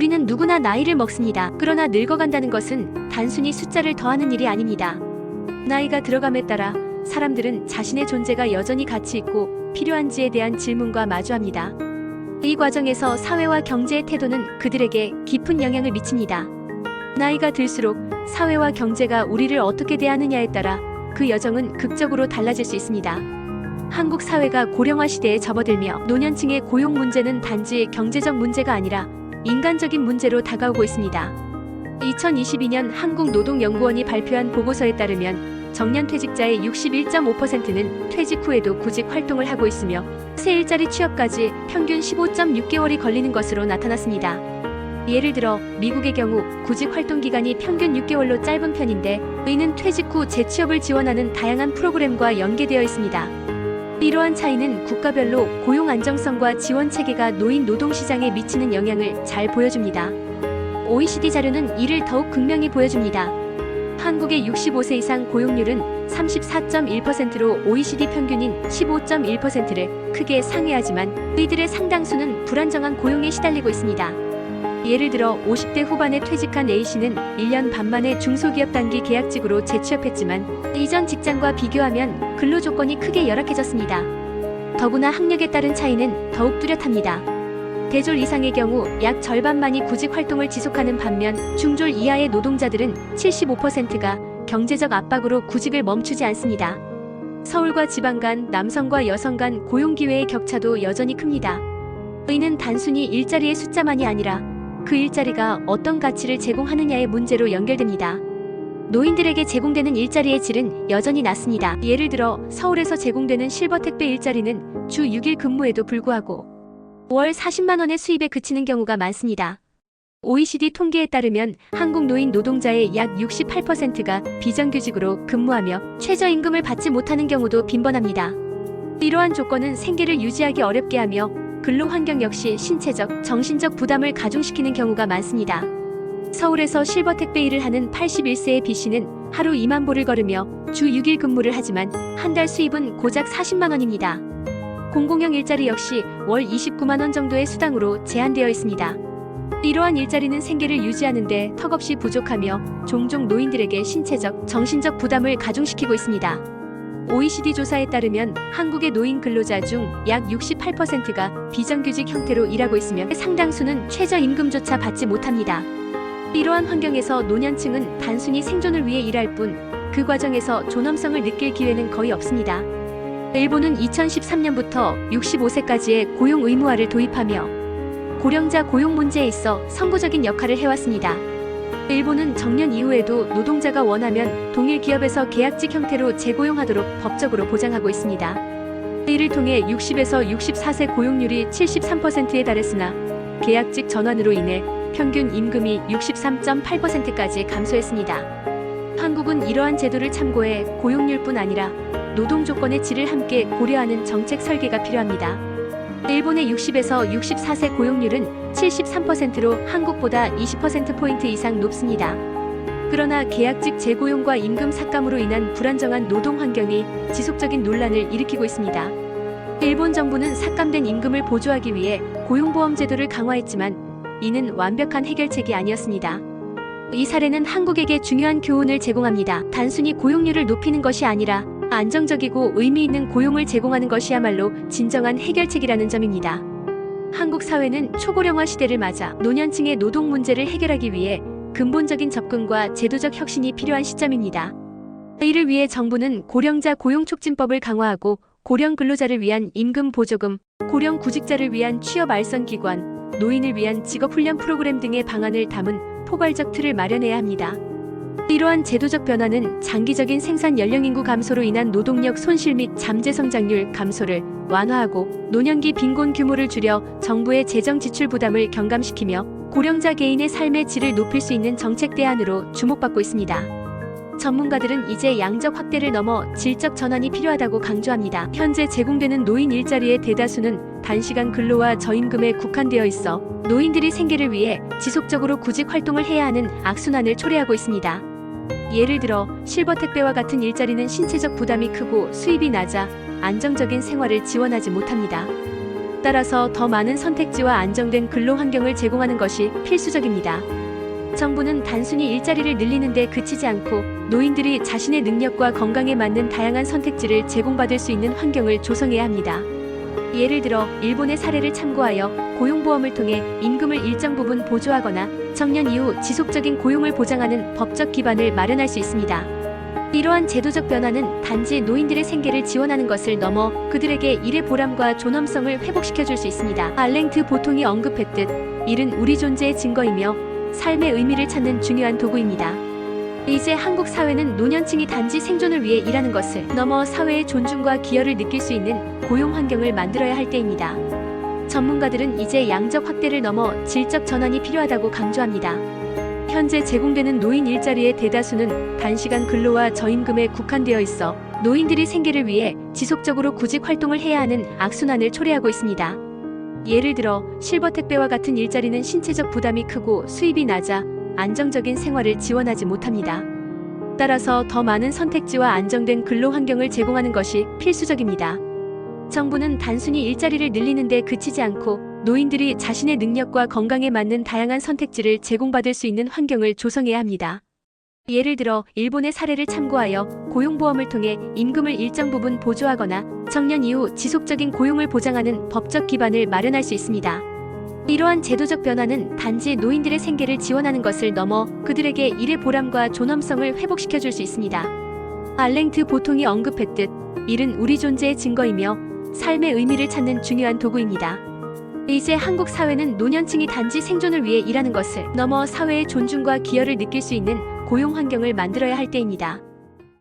우리는 누구나 나이를 먹습니다. 그러나 늙어간다는 것은 단순히 숫자를 더하는 일이 아닙니다. 나이가 들어감에 따라 사람들은 자신의 존재가 여전히 가치 있고 필요한지에 대한 질문과 마주합니다. 이 과정에서 사회와 경제의 태도는 그들에게 깊은 영향을 미칩니다. 나이가 들수록 사회와 경제가 우리를 어떻게 대하느냐에 따라 그 여정은 극적으로 달라질 수 있습니다. 한국 사회가 고령화 시대에 접어들며 노년층의 고용 문제는 단지 경제적 문제가 아니라 인간적인 문제로 다가오고 있습니다. 2022년 한국노동연구원이 발표한 보고서에 따르면 정년퇴직자의 61.5%는 퇴직 후에도 구직 활동을 하고 있으며 새 일자리 취업까지 평균 15.6개월이 걸리는 것으로 나타났습니다. 예를 들어 미국의 경우 구직 활동 기간이 평균 6개월로 짧은 편인데 이는 퇴직 후 재취업을 지원하는 다양한 프로그램과 연계되어 있습니다. 이러한 차이는 국가별로 고용 안정성과 지원 체계가 노인 노동시장에 미치는 영향을 잘 보여줍니다. OECD 자료는 이를 더욱 극명히 보여줍니다. 한국의 65세 이상 고용률은 34.1%로 OECD 평균인 15.1%를 크게 상회하지만 이들의 상당수는 불안정한 고용에 시달리고 있습니다. 예를 들어 50대 후반에 퇴직한 A씨는 1년 반 만에 중소기업 단기 계약직으로 재취업했지만 이전 직장과 비교하면 근로조건이 크게 열악해졌습니다. 더구나 학력에 따른 차이는 더욱 뚜렷합니다. 대졸 이상의 경우 약 절반만이 구직 활동을 지속하는 반면 중졸 이하의 노동자들은 75%가 경제적 압박으로 구직을 멈추지 않습니다. 서울과 지방 간, 남성 여성 간 고용 기회의 격차도 여전히 큽니다. 이는 단순히 일자리의 숫자만이 아니라 그 일자리가 어떤 가치를 제공하느냐의 문제로 연결됩니다. 노인들에게 제공되는 일자리의 질은 여전히 낮습니다. 예를 들어 서울에서 제공되는 실버 택배 일자리는 주 6일 근무에도 불구하고 월 40만 원의 수입에 그치는 경우가 많습니다. OECD 통계에 따르면 한국 노인 노동자의 약 68%가 비정규직으로 근무하며 최저임금을 받지 못하는 경우도 빈번합니다. 이러한 조건은 생계를 유지하기 어렵게 하며 근로 환경 역시 신체적, 정신적 부담을 가중시키는 경우가 많습니다. 서울에서 실버 택배 일을 하는 81세의 B씨는 하루 2만 보를 걸으며 주 6일 근무를 하지만 한 달 수입은 고작 40만 원입니다. 공공형 일자리 역시 월 29만 원 정도의 수당으로 제한되어 있습니다. 이러한 일자리는 생계를 유지하는 데 턱없이 부족하며 종종 노인들에게 신체적, 정신적 부담을 가중시키고 있습니다. OECD 조사에 따르면 한국의 노인 근로자 중 약 68%가 비정규직 형태로 일하고 있으며 상당수는 최저임금조차 받지 못합니다. 이러한 환경에서 노년층은 단순히 생존을 위해 일할 뿐 그 과정에서 존엄성을 느낄 기회는 거의 없습니다. 일본은 2013년부터 65세까지의 고용 의무화를 도입하며 고령자 고용 문제에 있어 선구적인 역할을 해왔습니다. 일본은 정년 이후에도 노동자가 원하면 동일 기업에서 계약직 형태로 재고용하도록 법적으로 보장하고 있습니다. 이를 통해 60에서 64세 고용률이 73%에 달했으나 계약직 전환으로 인해 평균 임금이 63.8%까지 감소했습니다. 한국은 이러한 제도를 참고해 고용률뿐 아니라 노동 조건의 질을 함께 고려하는 정책 설계가 필요합니다. 일본의 60에서 64세 고용률은 73%로 한국보다 20%포인트 이상 높습니다. 그러나 계약직 재고용과 임금 삭감으로 인한 불안정한 노동 환경이 지속적인 논란을 일으키고 있습니다. 일본 정부는 삭감된 임금을 보조하기 위해 고용보험 제도를 강화했지만 이는 완벽한 해결책이 아니었습니다. 이 사례는 한국에게 중요한 교훈을 제공합니다. 단순히 고용률을 높이는 것이 아니라 안정적이고 의미 있는 고용을 제공하는 것이야말로 진정한 해결책이라는 점입니다. 한국 사회는 초고령화 시대를 맞아 노년층의 노동 문제를 해결하기 위해 근본적인 접근과 제도적 혁신이 필요한 시점입니다. 이를 위해 정부는 고령자 고용촉진법을 강화하고 고령 근로자를 위한 임금 보조금, 고령 구직자를 위한 취업 알선 기관, 노인을 위한 직업훈련 프로그램 등의 방안을 담은 포괄적 틀을 마련해야 합니다. 이러한 제도적 변화는 장기적인 생산 연령 인구 감소로 인한 노동력 손실 및 잠재 성장률 감소를 완화하고 노년기 빈곤 규모를 줄여 정부의 재정 지출 부담을 경감시키며 고령자 개인의 삶의 질을 높일 수 있는 정책 대안으로 주목받고 있습니다. 전문가들은 이제 양적 확대를 넘어 질적 전환이 필요하다고 강조합니다. 현재 제공되는 노인 일자리의 대다수는 단시간 근로와 저임금에 국한되어 있어 노인들이 생계를 위해 지속적으로 구직 활동을 해야 하는 악순환을 초래하고 있습니다. 예를 들어 실버 택배와 같은 일자리는 신체적 부담이 크고 수입이 낮아 안정적인 생활을 지원하지 못합니다. 따라서 더 많은 선택지와 안정된 근로 환경을 제공하는 것이 필수적입니다. 정부는 단순히 일자리를 늘리는 데 그치지 않고 노인들이 자신의 능력과 건강에 맞는 다양한 선택지를 제공받을 수 있는 환경을 조성해야 합니다. 예를 들어 일본의 사례를 참고하여 고용보험을 통해 임금을 일정 부분 보조하거나 정년 이후 지속적인 고용을 보장하는 법적 기반을 마련할 수 있습니다. 이러한 제도적 변화는 단지 노인들의 생계를 지원하는 것을 넘어 그들에게 일의 보람과 존엄성을 회복시켜줄 수 있습니다. 알랭트 보통이 언급했듯 일은 우리 존재의 증거이며 삶의 의미를 찾는 중요한 도구입니다. 이제 한국 사회는 노년층이 단지 생존을 위해 일하는 것을 넘어 사회의 존중과 기여를 느낄 수 있는 고용 환경을 만들어야 할 때입니다. 전문가들은 이제 양적 확대를 넘어 질적 전환이 필요하다고 강조합니다. 현재 제공되는 노인 일자리의 대다수는 단시간 근로와 저임금에 국한되어 있어 노인들이 생계를 위해 지속적으로 구직 활동을 해야 하는 악순환을 초래하고 있습니다. 예를 들어 실버 택배와 같은 일자리는 신체적 부담이 크고 수입이 낮아 안정적인 생활을 지원하지 못합니다. 따라서 더 많은 선택지와 안정된 근로 환경을 제공하는 것이 필수적입니다. 정부는 단순히 일자리를 늘리는 데 그치지 않고 노인들이 자신의 능력과 건강에 맞는 다양한 선택지를 제공받을 수 있는 환경을 조성해야 합니다. 예를 들어 일본의 사례를 참고하여 고용보험을 통해 임금을 일정 부분 보조하거나 정년 이후 지속적인 고용을 보장하는 법적 기반을 마련할 수 있습니다. 이러한 제도적 변화는 단지 노인들의 생계를 지원하는 것을 넘어 그들에게 일의 보람과 존엄성을 회복시켜줄 수 있습니다. 알랭트 보통이 언급했듯 일은 우리 존재의 증거이며 삶의 의미를 찾는 중요한 도구입니다. 이제 한국 사회는 노년층이 단지 생존을 위해 일하는 것을 넘어 사회의 존중과 기여를 느낄 수 있는 고용 환경을 만들어야 할 때입니다.